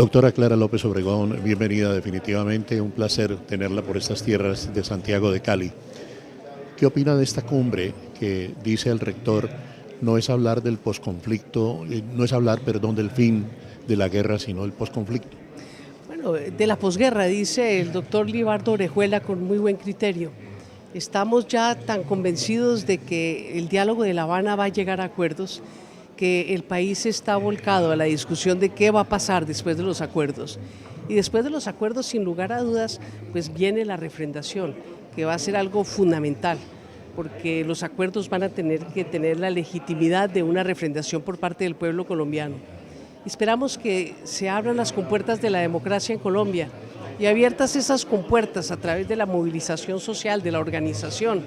Doctora Clara López Obregón, bienvenida definitivamente, un placer tenerla por estas tierras de Santiago de Cali. ¿Qué opina de esta cumbre que dice el rector no es hablar del posconflicto, no es hablar, perdón, del fin de la guerra, sino del posconflicto? Bueno, de la posguerra, dice el doctor Libardo Orejuela con muy buen criterio. Estamos ya tan convencidos de que el diálogo de La Habana va a llegar a acuerdos, que el país está volcado a la discusión de qué va a pasar después de los acuerdos. Y después de los acuerdos, sin lugar a dudas, pues viene la refrendación, que va a ser algo fundamental, porque los acuerdos van a tener que tener la legitimidad de una refrendación por parte del pueblo colombiano. Esperamos que se abran las compuertas de la democracia en Colombia, y abiertas esas compuertas a través de la movilización social, de la organización.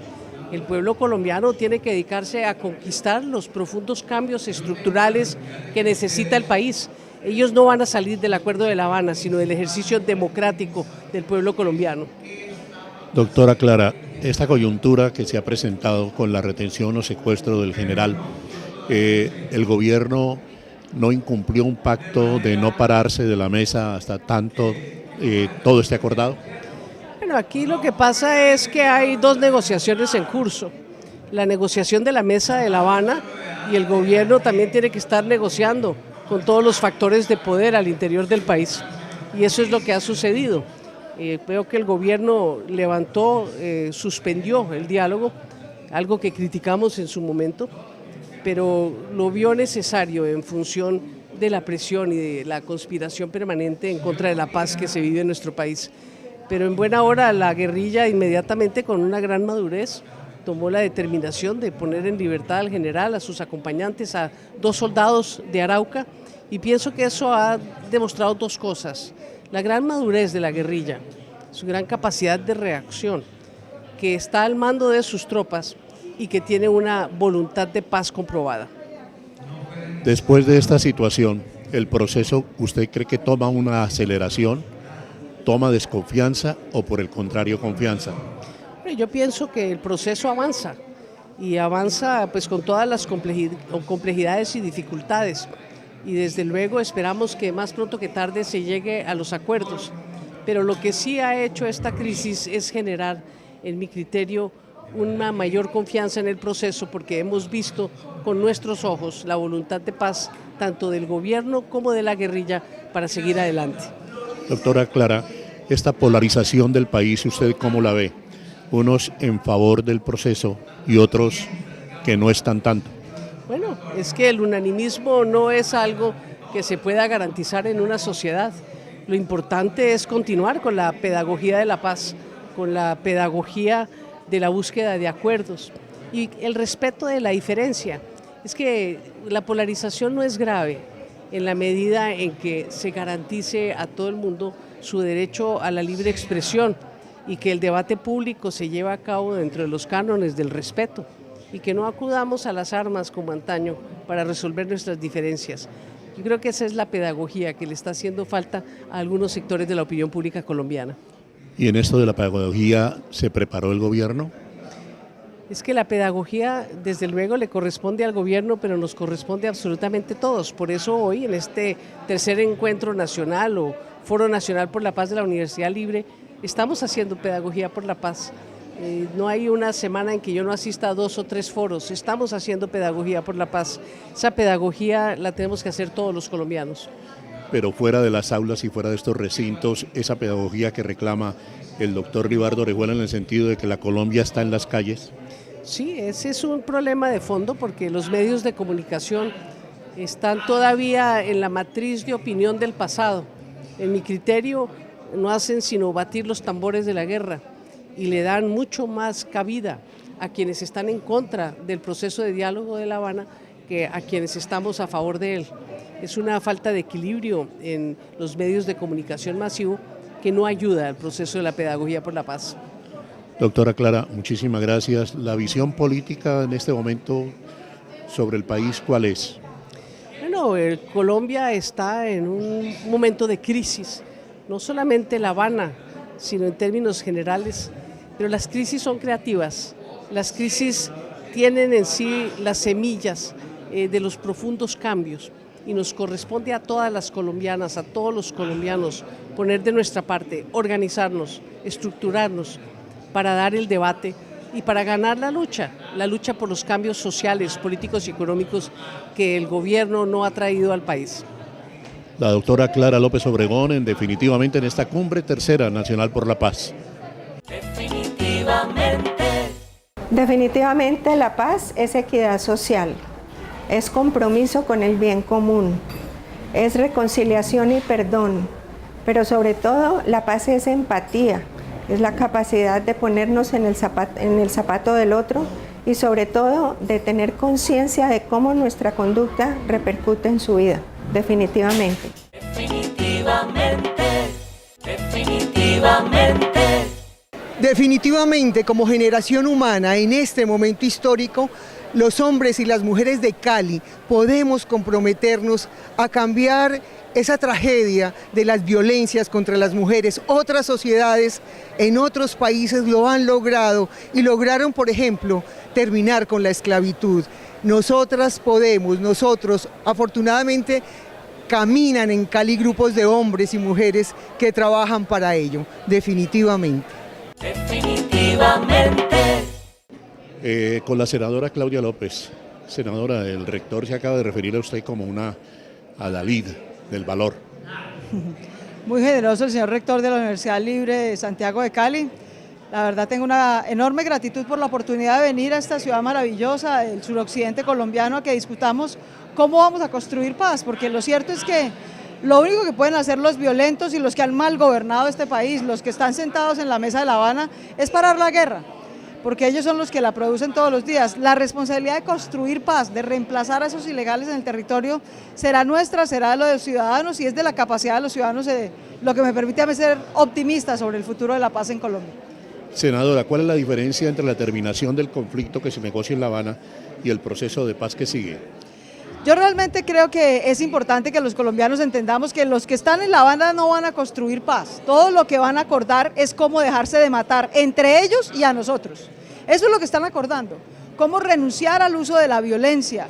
El pueblo colombiano tiene que dedicarse a conquistar los profundos cambios estructurales que necesita el país. Ellos no van a salir del Acuerdo de La Habana, sino del ejercicio democrático del pueblo colombiano. Doctora Clara, esta coyuntura que se ha presentado con la retención o secuestro del general, el gobierno no incumplió un pacto de no pararse de la mesa hasta tanto todo esté acordado. Bueno, aquí lo que pasa es que hay dos negociaciones en curso. La negociación de la mesa de La Habana, y el gobierno también tiene que estar negociando con todos los factores de poder al interior del país. Y eso es lo que ha sucedido. Veo que el gobierno levantó, suspendió el diálogo, algo que criticamos en su momento, pero lo vio necesario en función de la presión y de la conspiración permanente en contra de la paz que se vive en nuestro país. Pero en buena hora la guerrilla, inmediatamente, con una gran madurez, tomó la determinación de poner en libertad al general, a sus acompañantes, a 2 soldados de Arauca, y pienso que eso ha demostrado 2 cosas: la gran madurez de la guerrilla, su gran capacidad de reacción, que está al mando de sus tropas y que tiene una voluntad de paz comprobada. Después de esta situación, ¿el proceso usted cree que toma una aceleración, toma desconfianza o por el contrario confianza? Yo pienso que el proceso avanza, y avanza pues con todas las complejidades y dificultades, y desde luego esperamos que más pronto que tarde se llegue a los acuerdos, pero lo que sí ha hecho esta crisis es generar, en mi criterio, una mayor confianza en el proceso, porque hemos visto con nuestros ojos la voluntad de paz tanto del gobierno como de la guerrilla para seguir adelante. Doctora Clara, esta polarización del país, ¿usted cómo la ve? Unos en favor del proceso y otros que no están tanto. Bueno, es que el unanimismo no es algo que se pueda garantizar en una sociedad. Lo importante es continuar con la pedagogía de la paz, con la pedagogía de la búsqueda de acuerdos y el respeto de la diferencia. Es que la polarización no es grave en la medida en que se garantice a todo el mundo su derecho a la libre expresión, y que el debate público se lleve a cabo dentro de los cánones del respeto, y que no acudamos a las armas como antaño para resolver nuestras diferencias. Yo creo que esa es la pedagogía que le está haciendo falta a algunos sectores de la opinión pública colombiana. ¿Y en esto de la pedagogía se preparó el gobierno? Es que la pedagogía, desde luego, le corresponde al gobierno, pero nos corresponde absolutamente a todos. Por eso hoy, en este tercer encuentro nacional o Foro Nacional por la Paz de la Universidad Libre, estamos haciendo pedagogía por la paz. No hay una semana en que yo no asista a 2 o 3 foros. Estamos haciendo pedagogía por la paz. Esa pedagogía la tenemos que hacer todos los colombianos. Pero fuera de las aulas y fuera de estos recintos, esa pedagogía que reclama el doctor Libardo Orejuela, en el sentido de que la Colombia está en las calles. Sí, ese es un problema de fondo, porque los medios de comunicación están todavía en la matriz de opinión del pasado. En mi criterio, no hacen sino batir los tambores de la guerra y le dan mucho más cabida a quienes están en contra del proceso de diálogo de La Habana que a quienes estamos a favor de él. Es una falta de equilibrio en los medios de comunicación masivo que no ayuda al proceso de la pedagogía por la paz. Doctora Clara, muchísimas gracias. La visión política en este momento sobre el país, ¿cuál es? Bueno, Colombia está en un momento de crisis, no solamente La Habana, sino en términos generales, pero las crisis son creativas, las crisis tienen en sí las semillas de los profundos cambios. y nos corresponde a todas las colombianas, a todos los colombianos, poner de nuestra parte, organizarnos, estructurarnos para dar el debate y para ganar la lucha por los cambios sociales, políticos y económicos que el gobierno no ha traído al país. La doctora Clara López Obregón, definitivamente en esta cumbre tercera nacional por la paz. Definitivamente la paz es equidad social, es compromiso con el bien común, es reconciliación y perdón, pero sobre todo la paz es empatía, es la capacidad de ponernos en el zapato del otro y sobre todo de tener conciencia de cómo nuestra conducta repercute en su vida, definitivamente. Definitivamente, como generación humana, en este momento histórico, los hombres y las mujeres de Cali podemos comprometernos a cambiar esa tragedia de las violencias contra las mujeres. Otras sociedades en otros países lo han logrado y lograron, por ejemplo, terminar con la esclavitud. Nosotras podemos, nosotros afortunadamente caminan en Cali grupos de hombres y mujeres que trabajan para ello, definitivamente. Con la senadora Claudia López. Senadora, el rector se acaba de referir a usted como una adalid del valor. Muy generoso el señor rector de la Universidad Libre de Santiago de Cali. La verdad tengo una enorme gratitud por la oportunidad de venir a esta ciudad maravillosa del suroccidente colombiano a que discutamos cómo vamos a construir paz, porque lo cierto es que lo único que pueden hacer los violentos y los que han mal gobernado este país, los que están sentados en la mesa de La Habana, es parar la guerra, porque ellos son los que la producen todos los días. La responsabilidad de construir paz, de reemplazar a esos ilegales en el territorio, será nuestra, será de los ciudadanos y es de la capacidad de los ciudadanos lo que me permite a mí ser optimista sobre el futuro de la paz en Colombia. Senadora, ¿cuál es la diferencia entre la terminación del conflicto que se negocia en La Habana y el proceso de paz que sigue? Yo realmente creo que es importante que los colombianos entendamos que los que están en La Habana no van a construir paz. Todo lo que van a acordar es cómo dejarse de matar entre ellos y a nosotros. Eso es lo que están acordando. Cómo renunciar al uso de la violencia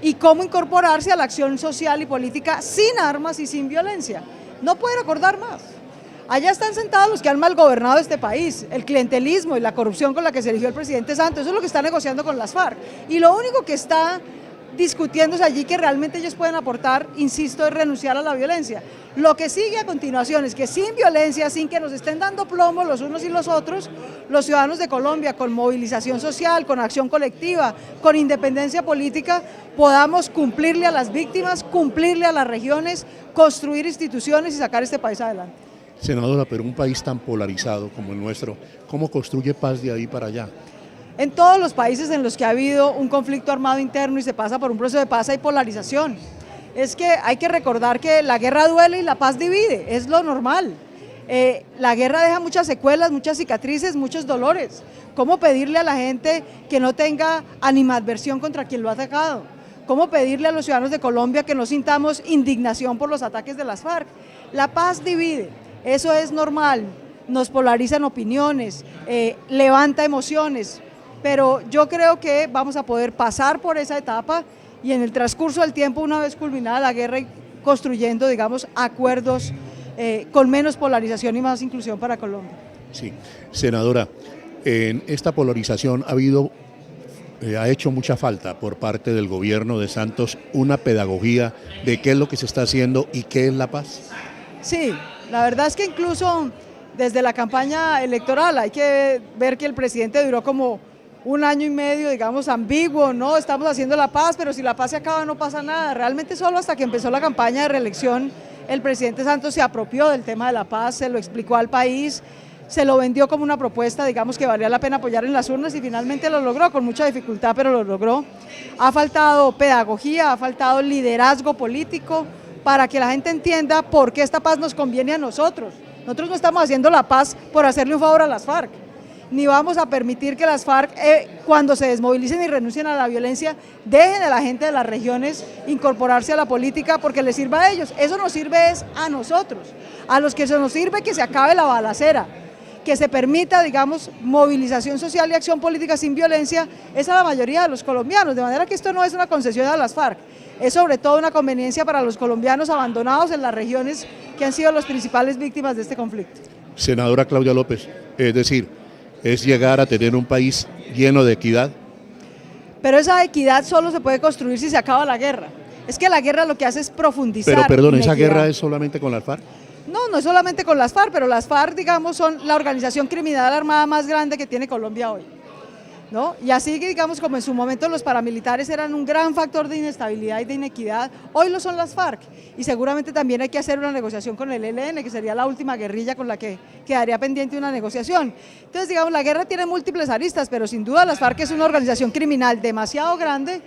y cómo incorporarse a la acción social y política sin armas y sin violencia. No pueden acordar más. Allá están sentados los que han mal gobernado este país, el clientelismo y la corrupción con la que se eligió el presidente Santos. Eso es lo que está negociando con las FARC. Y lo único que está discutiéndose allí que realmente ellos pueden aportar, insisto, es renunciar a la violencia. Lo que sigue a continuación es que sin violencia, sin que nos estén dando plomo los unos y los otros, los ciudadanos de Colombia, con movilización social, con acción colectiva, con independencia política, podamos cumplirle a las víctimas, cumplirle a las regiones, construir instituciones y sacar este país adelante. Senadora, pero un país tan polarizado como el nuestro, ¿cómo construye paz de ahí para allá? En todos los países en los que ha habido un conflicto armado interno y se pasa por un proceso de paz hay polarización. Es que hay que recordar que la guerra duele y la paz divide, es lo normal. La guerra deja muchas secuelas, muchas cicatrices, muchos dolores. ¿Cómo pedirle a la gente que no tenga animadversión contra quien lo ha atacado? ¿Cómo pedirle a los ciudadanos de Colombia que no sintamos indignación por los ataques de las FARC? La paz divide, eso es normal, nos polarizan opiniones, levanta emociones, pero yo creo que vamos a poder pasar por esa etapa y en el transcurso del tiempo, una vez culminada la guerra, y construyendo, digamos, acuerdos con menos polarización y más inclusión para Colombia. Sí, senadora, en esta polarización ha hecho mucha falta por parte del gobierno de Santos una pedagogía de qué es lo que se está haciendo y qué es la paz. Sí, la verdad es que incluso desde la campaña electoral hay que ver que el presidente duró como un año y medio, digamos, ambiguo, no, estamos haciendo la paz, pero si la paz se acaba no pasa nada. Realmente solo hasta que empezó la campaña de reelección el presidente Santos se apropió del tema de la paz, se lo explicó al país, se lo vendió como una propuesta, digamos, que valía la pena apoyar en las urnas y finalmente lo logró, con mucha dificultad, pero lo logró. Ha faltado pedagogía, ha faltado liderazgo político para que la gente entienda por qué esta paz nos conviene a nosotros. Nosotros no estamos haciendo la paz por hacerle un favor a las FARC, ni vamos a permitir que las FARC, cuando se desmovilicen y renuncien a la violencia, dejen a la gente de las regiones incorporarse a la política porque les sirva a ellos. Eso nos sirve es a nosotros, a los que se nos sirve que se acabe la balacera, que se permita, digamos, movilización social y acción política sin violencia, es a la mayoría de los colombianos, de manera que esto no es una concesión a las FARC. es sobre todo una conveniencia para los colombianos abandonados en las regiones que han sido las principales víctimas de este conflicto. Senadora Claudia López, es decir, es llegar a tener un país lleno de equidad. Pero esa equidad solo se puede construir si se acaba la guerra. Es que la guerra lo que hace es profundizar. Pero perdón, ¿esa inequidad. guerra es solamente con las FARC? No, no es solamente con las FARC, pero las FARC, digamos, son la organización criminal armada más grande que tiene Colombia hoy, ¿no? Y así que, digamos, como en su momento los paramilitares eran un gran factor de inestabilidad y de inequidad, hoy lo son las FARC. Y seguramente también hay que hacer una negociación con el ELN, que sería la última guerrilla con la que quedaría pendiente una negociación. Entonces, digamos, la guerra tiene múltiples aristas, pero sin duda las FARC es una organización criminal demasiado grande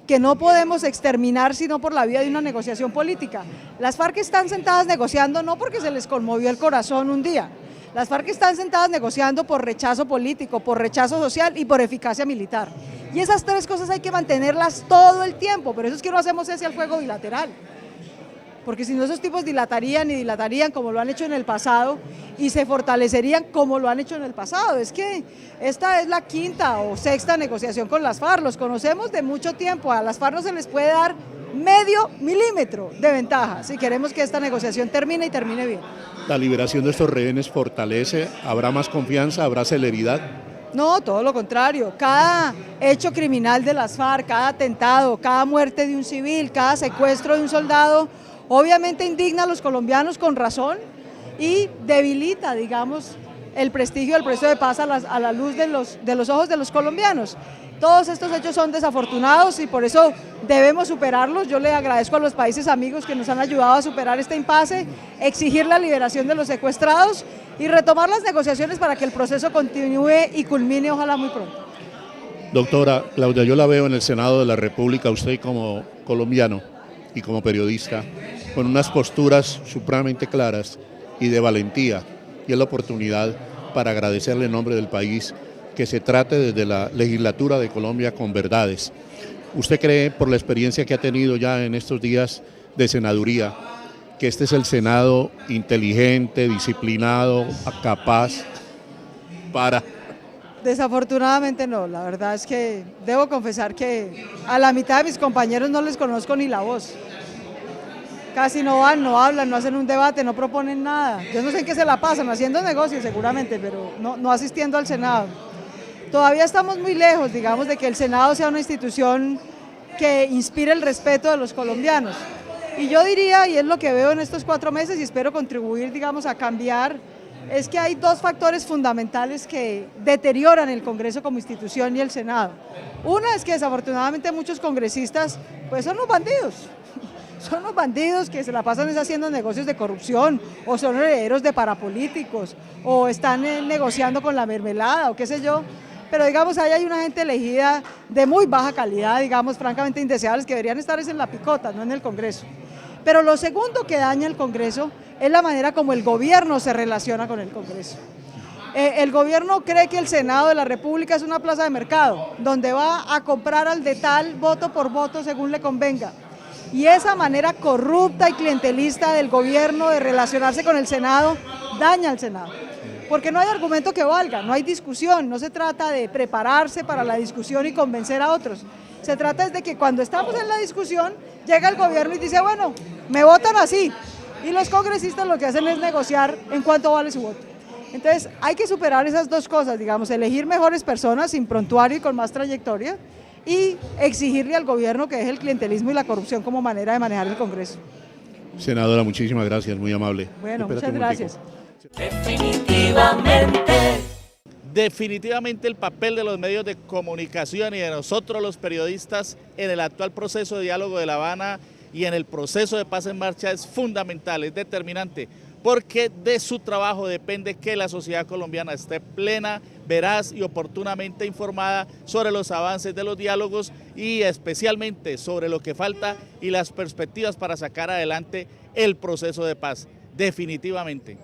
que no podemos exterminar sino por la vía de una negociación política. Las FARC están sentadas negociando no porque se les conmovió el corazón un día, las FARC están sentadas negociando por rechazo político, por rechazo social y por eficacia militar. Y esas tres cosas hay que mantenerlas todo el tiempo, pero eso es que no hacemos ese al fuego bilateral. Porque si no, esos tipos dilatarían y dilatarían como lo han hecho en el pasado y se fortalecerían como lo han hecho en el pasado. Es que esta es la quinta o sexta negociación con las FARC, los conocemos de mucho tiempo, a las FARC no se les puede dar medio milímetro de ventaja si queremos que esta negociación termine y termine bien. ¿La liberación de estos rehenes fortalece? ¿Habrá más confianza? ¿Habrá celeridad? No, todo lo contrario. Cada hecho criminal de las FARC, cada atentado, cada muerte de un civil, cada secuestro de un soldado, obviamente indigna a los colombianos con razón y debilita, digamos, el prestigio del proceso de paz a la luz de los ojos de los colombianos. Todos estos hechos son desafortunados y por eso debemos superarlos. Yo le agradezco a los países amigos que nos han ayudado a superar este impasse, exigir la liberación de los secuestrados y retomar las negociaciones para que el proceso continúe y culmine ojalá muy pronto. Doctora Claudia, yo la veo en el Senado de la República, usted como colombiano y como periodista, con unas posturas supremamente claras y de valentía, y es la oportunidad para agradecerle en nombre del país que se trate desde la legislatura de Colombia con verdades. ¿Usted cree, por la experiencia que ha tenido ya en estos días de senaduría, que este es el Senado inteligente, disciplinado, capaz para...? Desafortunadamente no, la verdad es que debo confesar que a la mitad de mis compañeros no les conozco ni la voz. Casi no van, no hablan, no hacen un debate, no proponen nada. Yo no sé en qué se la pasan, haciendo negocios seguramente, pero no asistiendo al Senado. Todavía estamos muy lejos, digamos, de que el Senado sea una institución que inspire el respeto de los colombianos. Y yo diría, y es lo que veo en estos 4 meses y espero contribuir, digamos, a cambiar, es que hay 2 factores fundamentales que deterioran el Congreso como institución y el Senado. Una es que desafortunadamente muchos congresistas pues son los bandidos que se la pasan haciendo negocios de corrupción o son herederos de parapolíticos o están negociando con la mermelada o qué sé yo. Pero digamos, ahí hay una gente elegida de muy baja calidad, digamos, francamente indeseables, que deberían estar en la picota, no en el Congreso. Pero lo segundo que daña el Congreso es la manera como el gobierno se relaciona con el Congreso. El gobierno cree que el Senado de la República es una plaza de mercado, donde va a comprar al de tal voto por voto según le convenga. Y esa manera corrupta y clientelista del gobierno de relacionarse con el Senado daña al Senado. Porque no hay argumento que valga, no hay discusión, no se trata de prepararse para la discusión y convencer a otros. Se trata de que cuando estamos en la discusión, llega el gobierno y dice, bueno, me votan así. Y los congresistas lo que hacen es negociar en cuánto vale su voto. Entonces, hay que superar esas 2 cosas, digamos, elegir mejores personas sin prontuario y con más trayectoria y exigirle al gobierno que deje el clientelismo y la corrupción como manera de manejar el Congreso. Senadora, muchísimas gracias, muy amable. Bueno, muchas gracias. Definitivamente el papel de los medios de comunicación y de nosotros los periodistas en el actual proceso de diálogo de La Habana y en el proceso de paz en marcha es fundamental, es determinante, porque de su trabajo depende que la sociedad colombiana esté plena, veraz y oportunamente informada sobre los avances de los diálogos y especialmente sobre lo que falta y las perspectivas para sacar adelante el proceso de paz, definitivamente.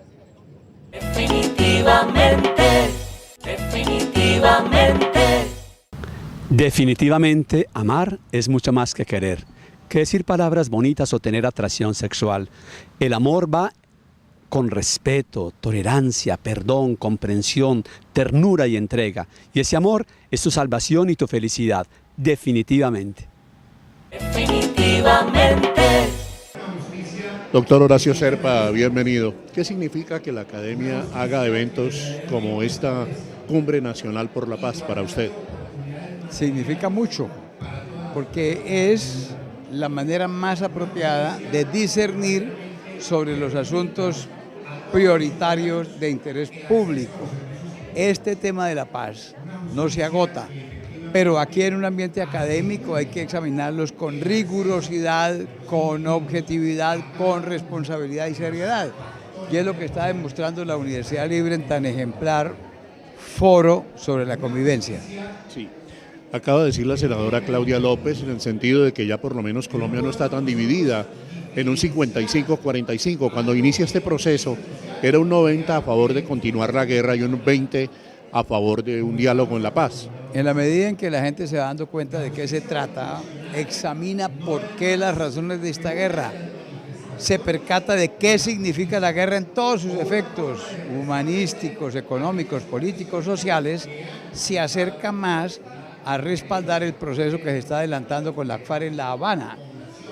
Definitivamente, amar es mucho más que querer, que decir palabras bonitas o tener atracción sexual. El amor va con respeto, tolerancia, perdón, comprensión, ternura y entrega. Y ese amor es tu salvación y tu felicidad, definitivamente. positivamente. Doctor Horacio Serpa, bienvenido. ¿Qué significa que la Academia haga eventos como esta Cumbre Nacional por la Paz para usted? Significa mucho, porque es la manera más apropiada de discernir sobre los asuntos prioritarios de interés público. Este tema de la paz no se agota, pero aquí en un ambiente académico hay que examinarlos con rigurosidad, con objetividad, con responsabilidad y seriedad. Y es lo que está demostrando la Universidad Libre en tan ejemplar foro sobre la convivencia. Sí. Acaba de decir la senadora Claudia López en el sentido de que ya por lo menos Colombia no está tan dividida en un 55-45. Cuando inicia este proceso era un 90 a favor de continuar la guerra y un 20 a favor de un diálogo en la paz. En la medida en que la gente se va dando cuenta de qué se trata, examina por qué las razones de esta guerra, se percata de qué significa la guerra en todos sus efectos humanísticos, económicos, políticos, sociales, se acerca más a respaldar el proceso que se está adelantando con la FARC en La Habana.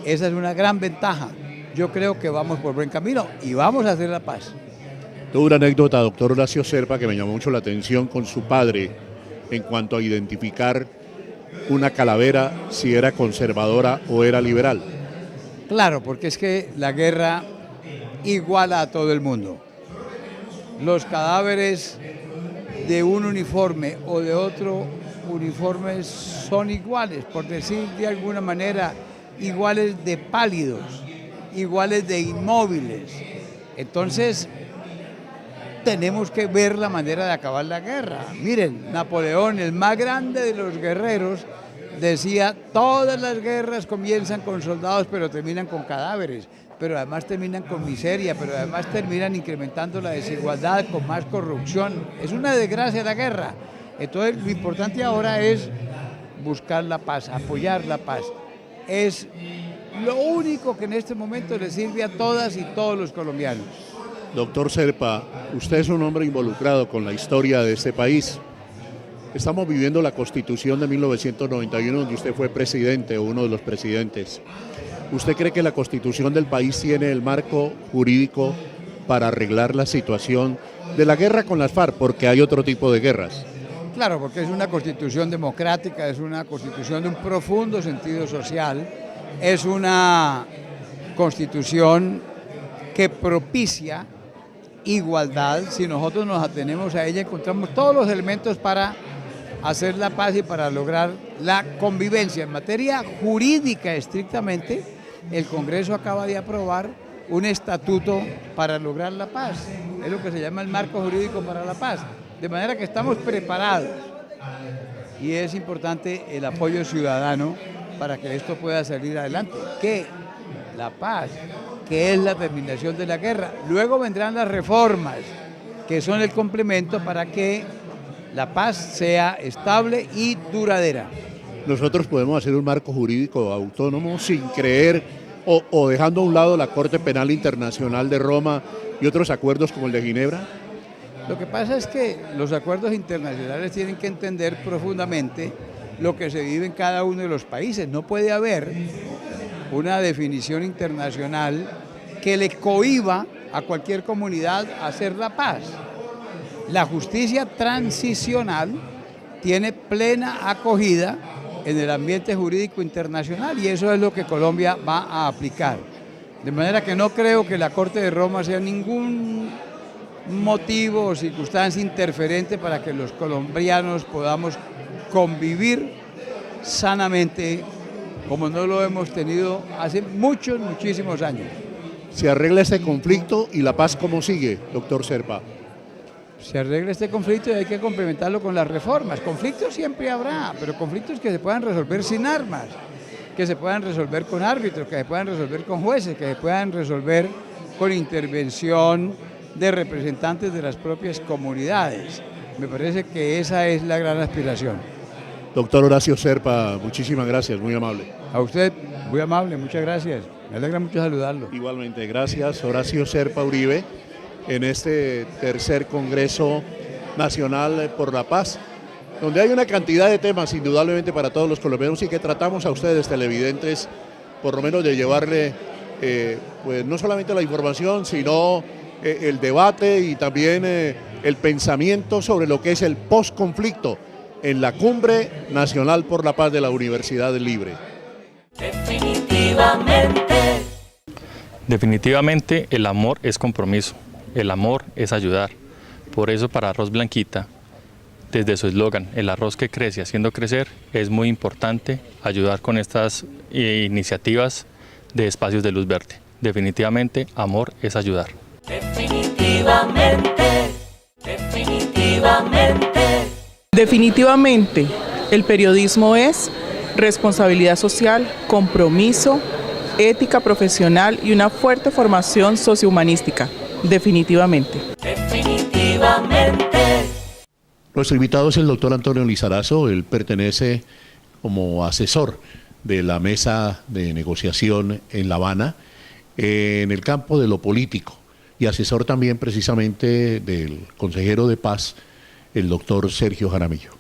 Esa es una gran ventaja. Yo creo que vamos por buen camino y vamos a hacer la paz. Tuve una anécdota, doctor Horacio Serpa, que me llamó mucho la atención con su padre en cuanto a identificar una calavera, si era conservadora o era liberal. Claro, porque es que la guerra iguala a todo el mundo. Los cadáveres de un uniforme o de otro uniforme son iguales, por decir de alguna manera, iguales de pálidos, iguales de inmóviles. Entonces, tenemos que ver la manera de acabar la guerra. Miren, Napoleón, el más grande de los guerreros, decía, todas las guerras comienzan con soldados, pero terminan con cadáveres, pero además terminan con miseria, pero además terminan incrementando la desigualdad, con más corrupción. Es una desgracia la guerra. Entonces, lo importante ahora es buscar la paz, apoyar la paz. Es lo único que en este momento le sirve a todas y todos los colombianos. Doctor Serpa, usted es un hombre involucrado con la historia de este país. Estamos viviendo la Constitución de 1991, donde usted fue presidente o uno de los presidentes. ¿Usted cree que la Constitución del país tiene el marco jurídico para arreglar la situación de la guerra con las FARC? Porque hay otro tipo de guerras. Claro, porque es una constitución democrática, es una constitución de un profundo sentido social, es una constitución que propicia igualdad. Si nosotros nos atenemos a ella, encontramos todos los elementos para hacer la paz y para lograr la convivencia. En materia jurídica estrictamente, el Congreso acaba de aprobar un estatuto para lograr la paz. Es lo que se llama el marco jurídico para la paz. De manera que estamos preparados y es importante el apoyo ciudadano para que esto pueda salir adelante. Que la paz, que es la terminación de la guerra. Luego vendrán las reformas, que son el complemento para que la paz sea estable y duradera. Nosotros podemos hacer un marco jurídico autónomo sin creer o dejando a un lado la Corte Penal Internacional de Roma y otros acuerdos como el de Ginebra. Lo que pasa es que los acuerdos internacionales tienen que entender profundamente lo que se vive en cada uno de los países. No puede haber una definición internacional que le cohíba a cualquier comunidad a hacer la paz. La justicia transicional tiene plena acogida en el ambiente jurídico internacional y eso es lo que Colombia va a aplicar. De manera que no creo que la Corte de Roma sea ningún motivo o circunstancia interferente para que los colombianos podamos convivir sanamente como no lo hemos tenido hace muchísimos años. ¿Se arregla este conflicto y la paz cómo sigue, doctor Serpa? Se arregla este conflicto y hay que complementarlo con las reformas. Conflictos siempre habrá, pero conflictos que se puedan resolver sin armas, que se puedan resolver con árbitros, que se puedan resolver con jueces, que se puedan resolver con intervención de representantes de las propias comunidades. Me parece que esa es la gran aspiración. Doctor Horacio Serpa, muchísimas gracias, muy amable. A usted, muy amable, muchas gracias. Me alegra mucho saludarlo. Igualmente, gracias. Horacio Serpa Uribe, en este tercer Congreso Nacional por la Paz, donde hay una cantidad de temas indudablemente para todos los colombianos y que tratamos a ustedes televidentes por lo menos de llevarle pues no solamente la información, sino el debate y también el pensamiento sobre lo que es el postconflicto en la Cumbre Nacional por la Paz de la Universidad Libre. Definitivamente el amor es compromiso, el amor es ayudar. Por eso para Arroz Blanquita, desde su eslogan, el arroz que crece haciendo crecer, es muy importante ayudar con estas iniciativas de espacios de luz verde. Definitivamente amor es ayudar. Definitivamente el periodismo es responsabilidad social, compromiso, ética profesional y una fuerte formación sociohumanística. Definitivamente. Nuestro invitado es el doctor Antonio Lizarazo. Él pertenece como asesor de la mesa de negociación en La Habana, en el campo de lo político, y asesor también precisamente del consejero de paz, el doctor Sergio Jaramillo.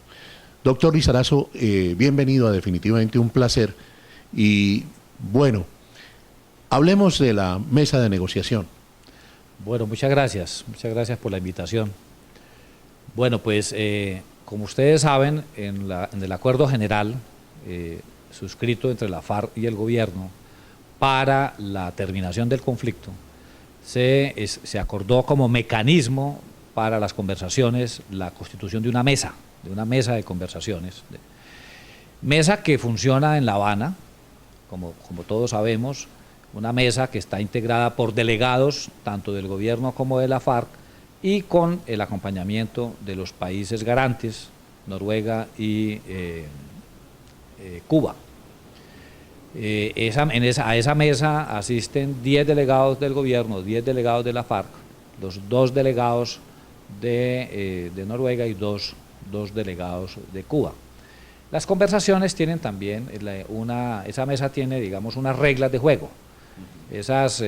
Doctor Lizarazo, bienvenido a Definitivamente un placer. Y bueno, hablemos de la mesa de negociación. Bueno, muchas gracias por la invitación. Bueno, pues como ustedes saben, en el acuerdo general suscrito entre la FARC y el gobierno para la terminación del conflicto, se acordó como mecanismo para las conversaciones la constitución de una mesa de conversaciones. Mesa que funciona en La Habana, como todos sabemos, una mesa que está integrada por delegados tanto del gobierno como de la FARC y con el acompañamiento de los países garantes, Noruega y Cuba. A esa mesa asisten 10 delegados del gobierno, 10 delegados de la FARC, los 2 delegados de Noruega y dos delegados de Cuba. Las conversaciones tienen también, esa mesa tiene, digamos, unas reglas de juego. Esas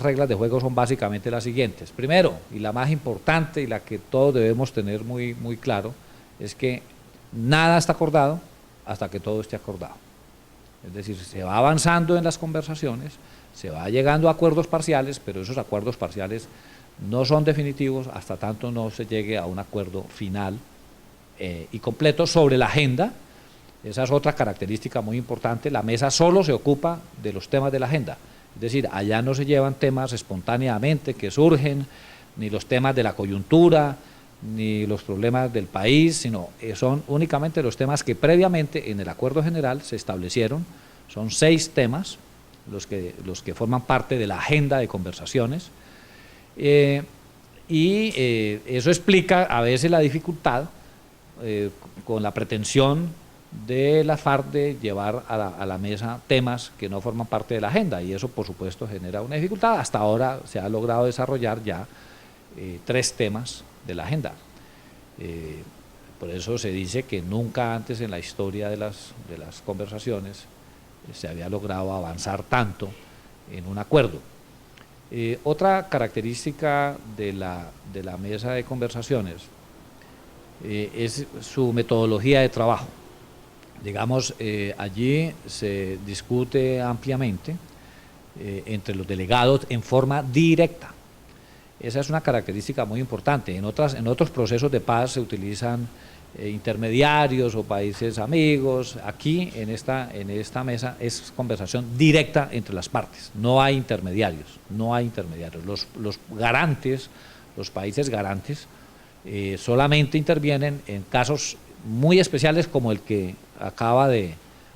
reglas de juego son básicamente las siguientes. Primero, y la más importante y la que todos debemos tener muy, muy claro, es que nada está acordado hasta que todo esté acordado. Es decir, se va avanzando en las conversaciones, se va llegando a acuerdos parciales, pero esos acuerdos parciales no son definitivos hasta tanto no se llegue a un acuerdo final y completo sobre la agenda. Esa es otra característica muy importante. La mesa solo se ocupa de los temas de la agenda. Es decir, allá no se llevan temas espontáneamente que surgen, ni los temas de la coyuntura, ni los problemas del país, sino son únicamente los temas que previamente en el acuerdo general se establecieron. Son 6 temas los que forman parte de la agenda de conversaciones. Eso explica a veces la dificultad con la pretensión de la FARC de llevar a la mesa temas que no forman parte de la agenda, y eso por supuesto genera una dificultad. Hasta ahora se ha logrado desarrollar ya 3 temas de la agenda. Por eso se dice que nunca antes en la historia de las conversaciones se había logrado avanzar tanto en un acuerdo. Otra característica de la mesa de conversaciones es su metodología de trabajo. Digamos, allí se discute ampliamente entre los delegados en forma directa. Esa es una característica muy importante. En otros procesos de paz se utilizan intermediarios o países amigos. Aquí, en esta mesa, es conversación directa entre las partes. No hay intermediarios, Los garantes, los países garantes, solamente intervienen en casos muy especiales como el que acaba de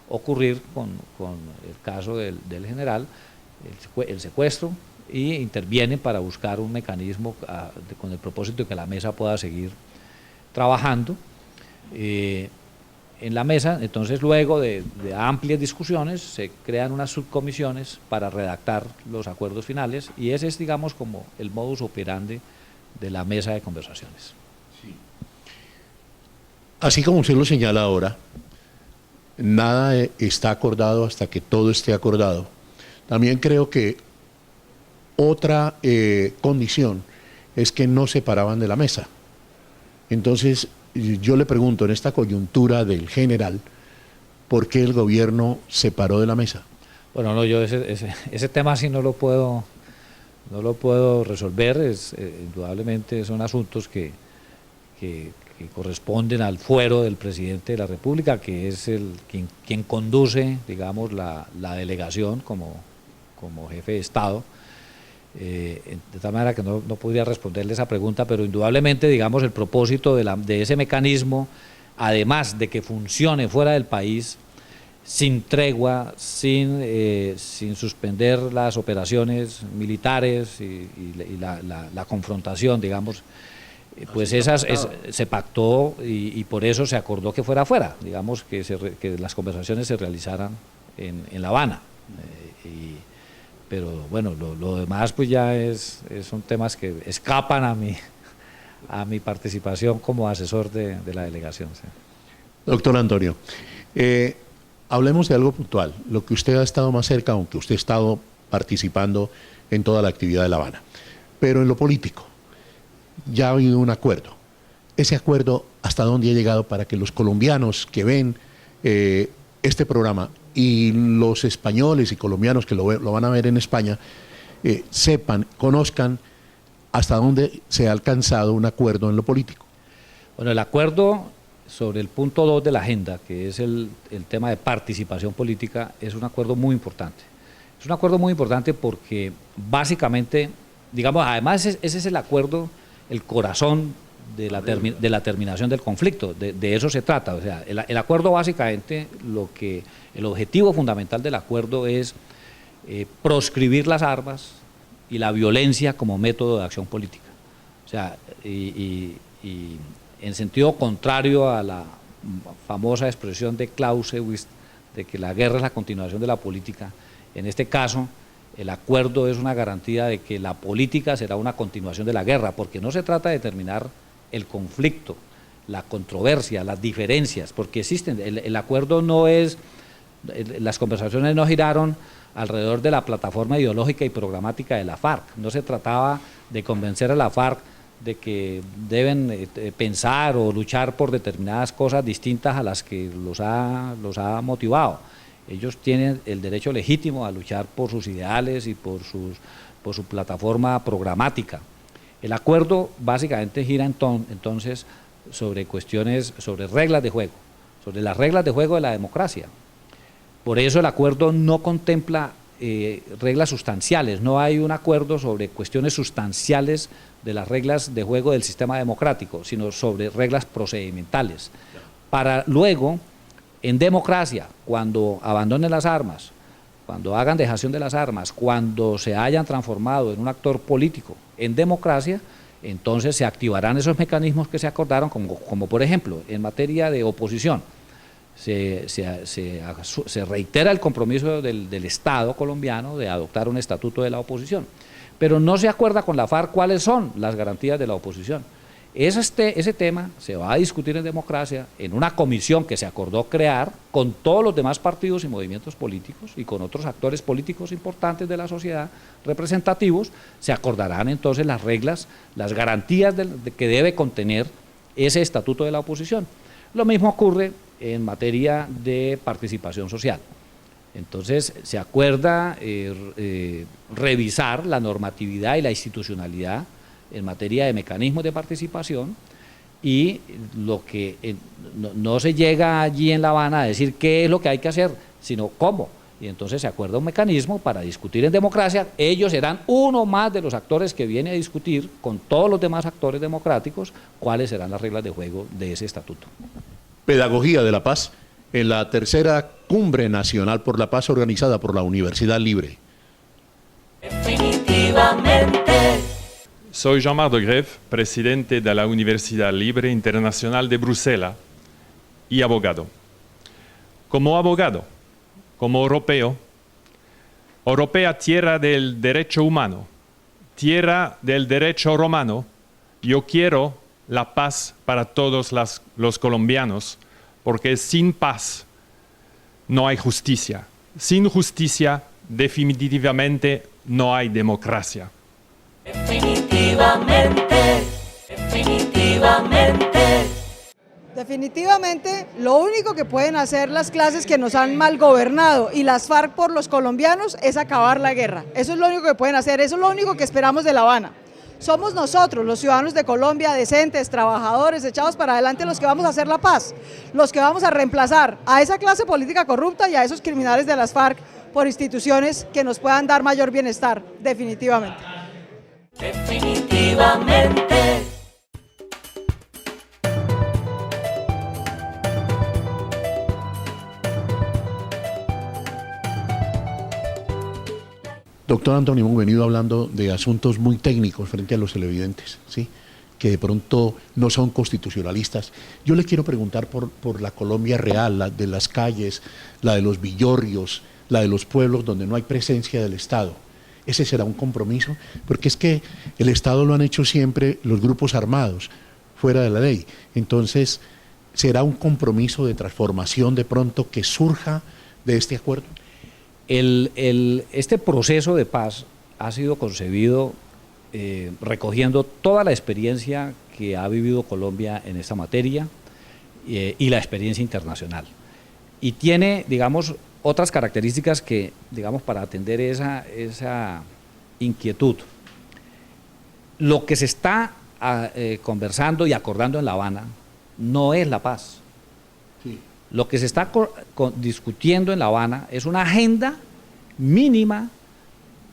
ocurrir con el caso del general, el secuestro, y intervienen para buscar un mecanismo con el propósito de que la mesa pueda seguir trabajando. En la mesa, entonces, luego de amplias discusiones, se crean unas subcomisiones para redactar los acuerdos finales, y ese es, digamos, como el modus operandi de la mesa de conversaciones. Sí. Así como usted lo señala ahora, nada está acordado hasta que todo esté acordado. También creo que otra condición es que no se paraban de la mesa. Entonces, yo le pregunto, en esta coyuntura del general, ¿por qué el gobierno se paró de la mesa? Bueno, no, yo ese tema sí no lo puedo resolver. Indudablemente son asuntos que corresponden al fuero del presidente de la República, que es quien conduce, digamos, la delegación como jefe de Estado. De tal manera que no podría responderle esa pregunta, pero indudablemente, digamos, el propósito de ese mecanismo, además de que funcione fuera del país, sin tregua, sin suspender las operaciones militares y la confrontación, digamos, pues se pactó y por eso se acordó que fuera afuera, digamos, que las conversaciones se realizaran en La Habana. Pero bueno, lo demás pues ya son temas que escapan a mi participación como asesor de la delegación. Sí. Doctor Antonio, hablemos de algo puntual, lo que usted ha estado más cerca, aunque usted ha estado participando en toda la actividad de La Habana, pero en lo político, ya ha habido un acuerdo. Ese acuerdo, ¿hasta dónde ha llegado para que los colombianos que ven este programa y los españoles y colombianos que lo van a ver en España sepan, conozcan hasta dónde se ha alcanzado un acuerdo en lo político? Bueno, el acuerdo sobre el punto 2 de la agenda, que es el tema de participación política, es un acuerdo muy importante. Es un acuerdo muy importante porque básicamente, digamos, además ese es el acuerdo, el corazón de la terminación del conflicto, de eso se trata. O sea, el acuerdo básicamente, el objetivo fundamental del acuerdo es proscribir las armas y la violencia como método de acción política. O sea, y en sentido contrario a la famosa expresión de Clausewitz de que la guerra es la continuación de la política, en este caso el acuerdo es una garantía de que la política será una continuación de la guerra, porque no se trata de terminar el conflicto, la controversia, las diferencias, porque existen. El acuerdo no es, las conversaciones no giraron alrededor de la plataforma ideológica y programática de la FARC, no se trataba de convencer a la FARC de que deben pensar o luchar por determinadas cosas distintas a las que los ha motivado. Ellos tienen el derecho legítimo a luchar por sus ideales y por su plataforma programática. El acuerdo básicamente gira entonces sobre cuestiones, sobre reglas de juego, sobre las reglas de juego de la democracia. Por eso el acuerdo no contempla reglas sustanciales, no hay un acuerdo sobre cuestiones sustanciales de las reglas de juego del sistema democrático, sino sobre reglas procedimentales. Para luego, en democracia, cuando abandonen las armas, cuando hagan dejación de las armas, cuando se hayan transformado en un actor político en democracia, entonces se activarán esos mecanismos que se acordaron, como por ejemplo, en materia de oposición. Se reitera el compromiso del Estado colombiano de adoptar un estatuto de la oposición, pero no se acuerda con la FARC cuáles son las garantías de la oposición. Ese tema se va a discutir en democracia en una comisión que se acordó crear con todos los demás partidos y movimientos políticos y con otros actores políticos importantes de la sociedad representativos. Se acordarán entonces las reglas, las garantías que debe contener ese estatuto de la oposición. Lo mismo ocurre en materia de participación social. Entonces se acuerda revisar la normatividad y la institucionalidad en materia de mecanismos de participación, y lo que no se llega allí en La Habana a decir qué es lo que hay que hacer, sino cómo. Y entonces se acuerda un mecanismo para discutir en democracia. Ellos serán uno más de los actores que viene a discutir con todos los demás actores democráticos cuáles serán las reglas de juego de ese estatuto. Pedagogía de la Paz en la tercera Cumbre Nacional por la Paz organizada por la Universidad Libre. Definitivamente. Soy Jean-Marc de Greff, presidente de la Universidad Libre Internacional de Bruselas y abogado. Como abogado, como europea tierra del derecho humano, tierra del derecho romano, yo quiero la paz para todos los colombianos, porque sin paz no hay justicia. Sin justicia, definitivamente no hay democracia. Definitivamente, definitivamente. Definitivamente, lo único que pueden hacer las clases que nos han mal gobernado y las FARC por los colombianos es acabar la guerra. Eso es lo único que pueden hacer, eso es lo único que esperamos de La Habana. Somos nosotros, los ciudadanos de Colombia, decentes, trabajadores, echados para adelante, los que vamos a hacer la paz, los que vamos a reemplazar a esa clase política corrupta y a esos criminales de las FARC por instituciones que nos puedan dar mayor bienestar, definitivamente. Definitivamente. Doctor Antonio, hemos venido hablando de asuntos muy técnicos frente a los televidentes, ¿sí?, que de pronto no son constitucionalistas. Yo le quiero preguntar por la Colombia real, la de las calles, la de los villorrios, la de los pueblos donde no hay presencia del Estado. ¿Ese será un compromiso? Porque es que el Estado lo han hecho siempre los grupos armados, fuera de la ley. Entonces, ¿será un compromiso de transformación de pronto que surja de este acuerdo? Este proceso de paz ha sido concebido recogiendo toda la experiencia que ha vivido Colombia en esta materia y la experiencia internacional. Y tiene, digamos, otras características que, digamos, para atender esa inquietud. Lo que se está conversando y acordando en La Habana no es la paz. Sí. Lo que se está discutiendo en La Habana es una agenda mínima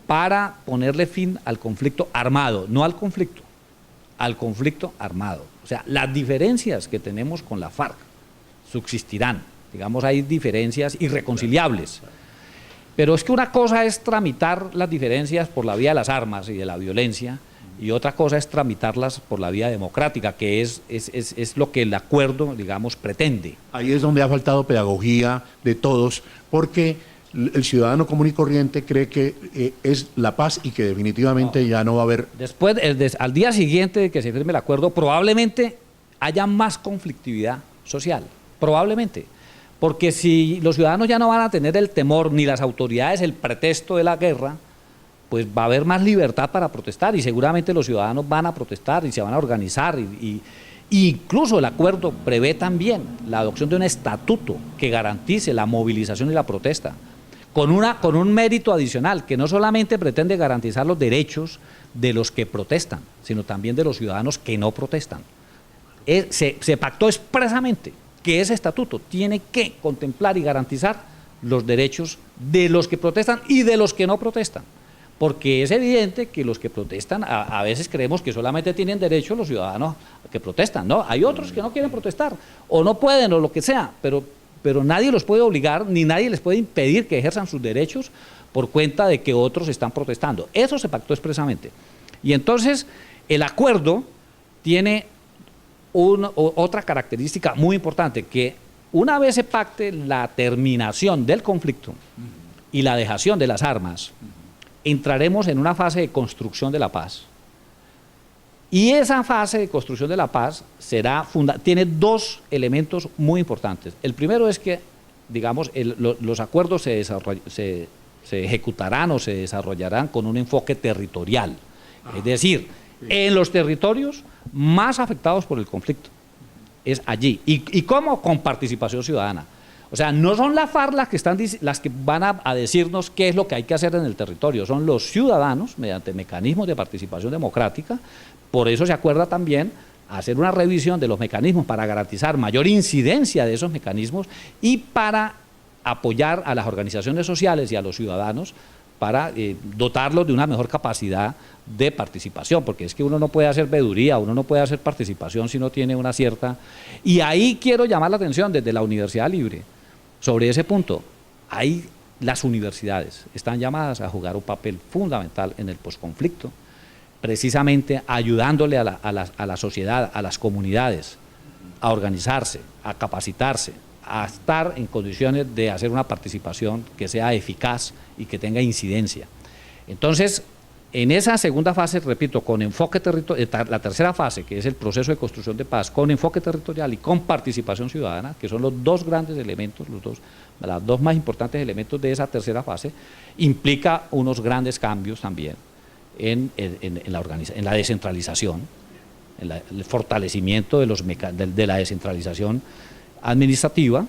para ponerle fin al conflicto armado, no al conflicto armado. O sea, las diferencias que tenemos con la FARC subsistirán, digamos, hay diferencias irreconciliables, pero es que una cosa es tramitar las diferencias por la vía de las armas y de la violencia, y otra cosa es tramitarlas por la vía democrática, que es lo que el acuerdo, digamos, pretende. Ahí es donde ha faltado pedagogía de todos, porque el ciudadano común y corriente cree que es la paz y que definitivamente ya no va a haber... Después, al día siguiente de que se firme el acuerdo, probablemente haya más conflictividad social, probablemente, porque si los ciudadanos ya no van a tener el temor, ni las autoridades el pretexto de la guerra, pues va a haber más libertad para protestar y seguramente los ciudadanos van a protestar y se van a organizar y incluso el acuerdo prevé también la adopción de un estatuto que garantice la movilización y la protesta con un mérito adicional que no solamente pretende garantizar los derechos de los que protestan, sino también de los ciudadanos que no protestan. Se pactó expresamente que ese estatuto tiene que contemplar y garantizar los derechos de los que protestan y de los que no protestan. Porque es evidente que los que protestan, a veces creemos que solamente tienen derecho los ciudadanos que protestan, ¿no? Hay otros que no quieren protestar, o no pueden, o lo que sea, pero nadie los puede obligar, ni nadie les puede impedir que ejerzan sus derechos por cuenta de que otros están protestando. Eso se pactó expresamente. Y entonces, el acuerdo tiene otra característica muy importante, que una vez se pacte la terminación del conflicto y la dejación de las armas, entraremos en una fase de construcción de la paz. Y esa fase de construcción de la paz tiene dos elementos muy importantes. El primero es que, digamos, los acuerdos se ejecutarán o se desarrollarán con un enfoque territorial. Es decir, en los territorios más afectados por el conflicto. Es allí. ¿Y cómo? Con participación ciudadana. O sea, no son las FARC las que van a decirnos qué es lo que hay que hacer en el territorio, son los ciudadanos mediante mecanismos de participación democrática. Por eso se acuerda también hacer una revisión de los mecanismos para garantizar mayor incidencia de esos mecanismos y para apoyar a las organizaciones sociales y a los ciudadanos para dotarlos de una mejor capacidad de participación, porque es que uno no puede hacer veeduría, uno no puede hacer participación si no tiene una cierta... Y ahí quiero llamar la atención desde la Universidad Libre sobre ese punto. Ahí las universidades están llamadas a jugar un papel fundamental en el posconflicto, precisamente ayudándole a la sociedad, a las comunidades, a organizarse, a capacitarse, a estar en condiciones de hacer una participación que sea eficaz y que tenga incidencia. Entonces, en esa segunda fase, repito, con enfoque territorial, la tercera fase, que es el proceso de construcción de paz, con enfoque territorial y con participación ciudadana, que son los dos grandes elementos, los dos más importantes elementos de esa tercera fase, implica unos grandes cambios también en la descentralización el fortalecimiento de la descentralización administrativa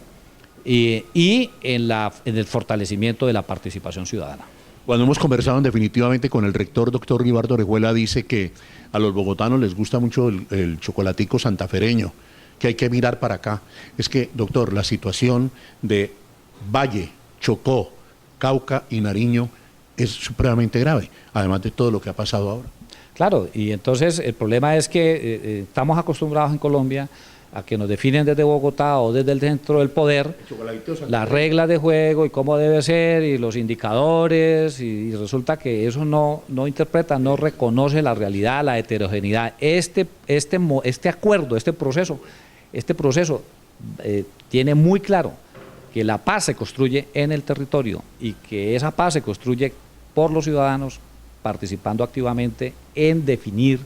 y en el fortalecimiento de la participación ciudadana. Cuando hemos conversado definitivamente con el rector, doctor Ribardo Orejuela, dice que a los bogotanos les gusta mucho el chocolatico santafereño, que hay que mirar para acá. Es que, doctor, la situación de Valle, Chocó, Cauca y Nariño es supremamente grave, además de todo lo que ha pasado ahora. Claro, y entonces el problema es que estamos acostumbrados en Colombia a que nos definen desde Bogotá o desde el centro del poder las reglas de juego y cómo debe ser y los indicadores, y resulta que eso no interpreta, no reconoce la realidad, la heterogeneidad. Este acuerdo, este proceso tiene muy claro que la paz se construye en el territorio y que esa paz se construye por los ciudadanos participando activamente en definir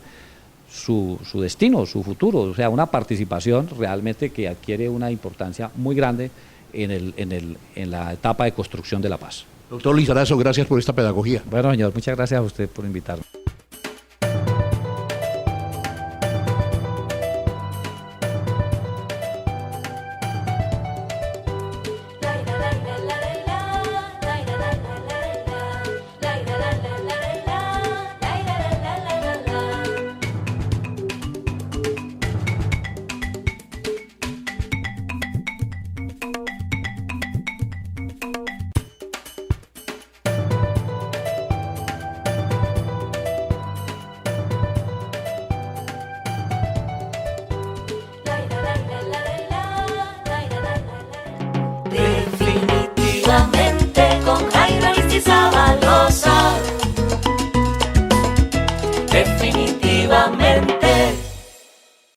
su destino, su futuro, o sea, una participación realmente que adquiere una importancia muy grande en la etapa de construcción de la paz. Doctor Lizarazo, gracias por esta pedagogía. Bueno, señor, muchas gracias a usted por invitarme. Definitivamente